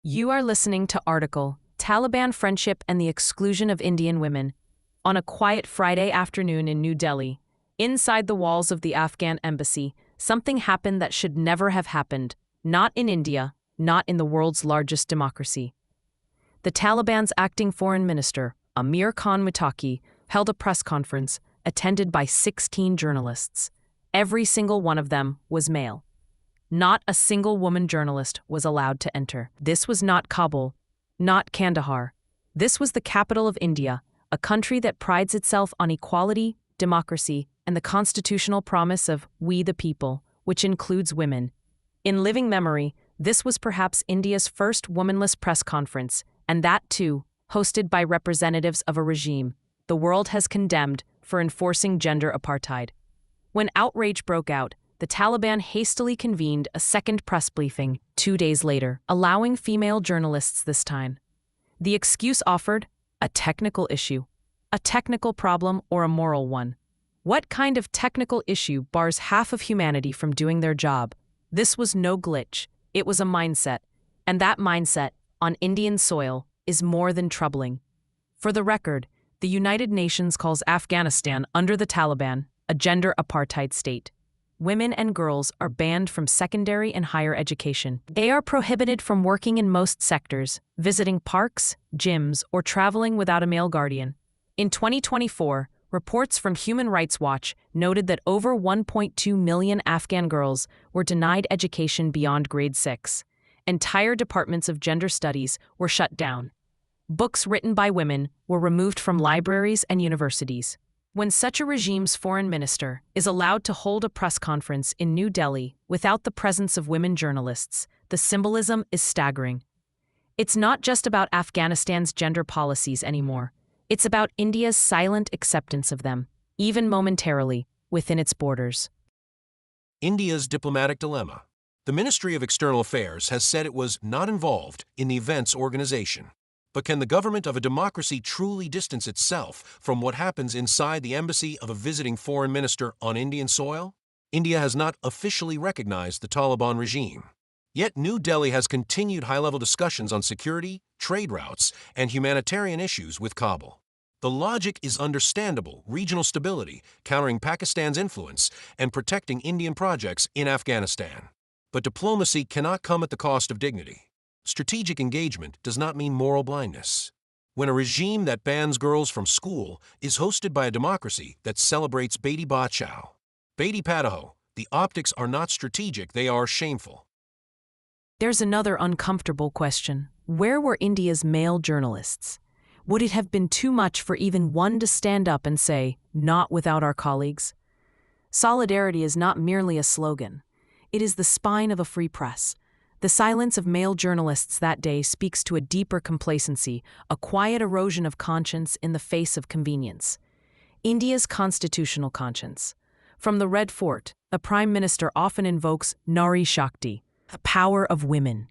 You are listening to article Taliban Friendship and the Exclusion of Indian Women on a quiet Friday afternoon in New Delhi. Inside the walls of the Afghan embassy, something happened that should never have happened, not in India, not in the world's largest democracy. The Taliban's acting foreign minister, Amir Khan Muttaqi, held a press conference attended by 16 journalists. Every single one of them was male. Not a single woman journalist was allowed to enter. This was not Kabul, not Kandahar. This was the capital of India, a country that prides itself on equality, democracy, and the constitutional promise of "we the people," which includes women. In living memory, this was perhaps India's first womanless press conference, and that too, hosted by representatives of a regime the world has condemned for enforcing gender apartheid. When outrage broke out, the Taliban hastily convened a second press briefing 2 days later, allowing female journalists this time. The excuse offered? A technical issue. A technical problem or a moral one. What kind of technical issue bars half of humanity from doing their job? This was no glitch. It was a mindset. And that mindset, on Indian soil, is more than troubling. For the record, the United Nations calls Afghanistan, under the Taliban, a gender apartheid state. Women and girls are banned from secondary and higher education. They are prohibited from working in most sectors, visiting parks, gyms, or traveling without a male guardian. In 2024, reports from Human Rights Watch noted that over 1.2 million Afghan girls were denied education beyond grade 6. Entire departments of gender studies were shut down. Books written by women were removed from libraries and universities. When such a regime's foreign minister is allowed to hold a press conference in New Delhi without the presence of women journalists, the symbolism is staggering. It's not just about Afghanistan's gender policies anymore. It's about India's silent acceptance of them, even momentarily, within its borders. India's diplomatic dilemma. The Ministry of External Affairs has said it was not involved in the event's organization. But can the government of a democracy truly distance itself from what happens inside the embassy of a visiting foreign minister on Indian soil? India has not officially recognized the Taliban regime. Yet New Delhi has continued high-level discussions on security, trade routes, and humanitarian issues with Kabul. The logic is understandable: regional stability, countering Pakistan's influence, and protecting Indian projects in Afghanistan. But diplomacy cannot come at the cost of dignity. Strategic engagement does not mean moral blindness. When a regime that bans girls from school is hosted by a democracy that celebrates Beti Bachao, Beti Padhao, the optics are not strategic, they are shameful. There's another uncomfortable question. Where were India's male journalists? Would it have been too much for even one to stand up and say, "Not without our colleagues"? Solidarity is not merely a slogan. It is the spine of a free press. The silence of male journalists that day speaks to a deeper complacency, a quiet erosion of conscience in the face of convenience. India's constitutional conscience. From the Red Fort, a prime minister often invokes Nari Shakti, the power of women.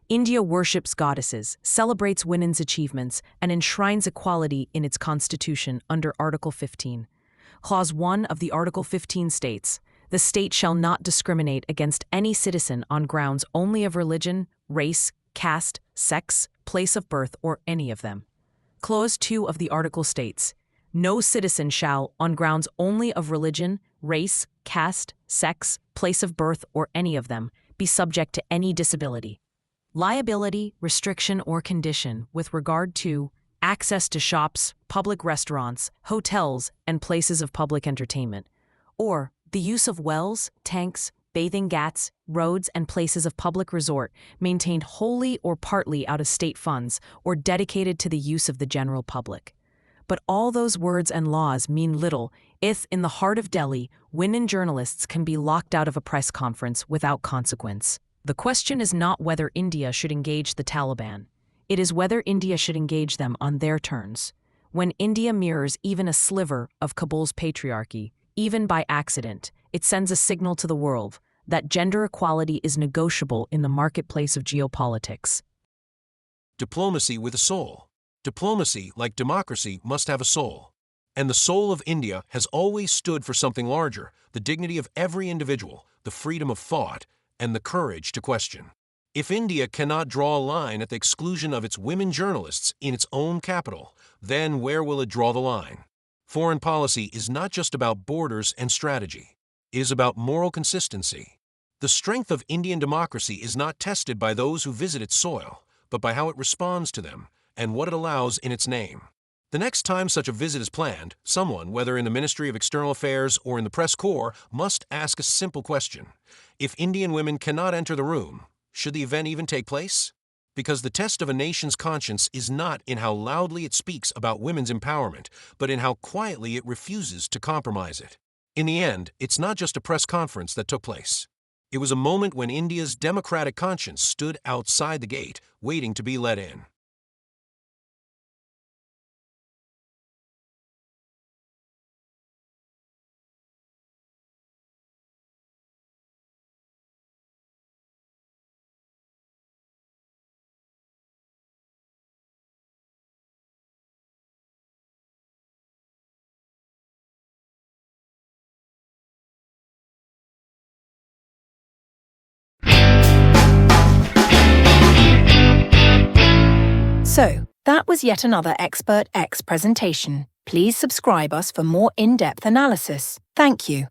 India worships goddesses, celebrates women's achievements, and enshrines equality in its constitution under Article 15. Clause 1 of the Article 15 states, "The state shall not discriminate against any citizen on grounds only of religion, race, caste, sex, place of birth, or any of them." Clause 2 of the article states, "No citizen shall, on grounds only of religion, race, caste, sex, place of birth, or any of them, be subject to any disability, liability, restriction, or condition with regard to access to shops, public restaurants, hotels, and places of public entertainment, or the use of wells, tanks, bathing ghats, roads, and places of public resort maintained wholly or partly out of state funds or dedicated to the use of the general public." But all those words and laws mean little if, in the heart of Delhi, women journalists can be locked out of a press conference without consequence. The question is not whether India should engage the Taliban. It is whether India should engage them on their terms. When India mirrors even a sliver of Kabul's patriarchy, even by accident, it sends a signal to the world that gender equality is negotiable in the marketplace of geopolitics. Diplomacy with a soul. Diplomacy, like democracy, must have a soul. And the soul of India has always stood for something larger: the dignity of every individual, the freedom of thought, and the courage to question. If India cannot draw a line at the exclusion of its women journalists in its own capital, then where will it draw the line? Foreign policy is not just about borders and strategy. It is about moral consistency. The strength of Indian democracy is not tested by those who visit its soil, but by how it responds to them and what it allows in its name. The next time such a visit is planned, someone, whether in the Ministry of External Affairs or in the Press Corps, must ask a simple question. If Indian women cannot enter the room, should the event even take place? Because the test of a nation's conscience is not in how loudly it speaks about women's empowerment, but in how quietly it refuses to compromise it. In the end, it's not just a press conference that took place. It was a moment when India's democratic conscience stood outside the gate, waiting to be let in. So, that was yet another Expert X presentation. Please subscribe us for more in-depth analysis. Thank you.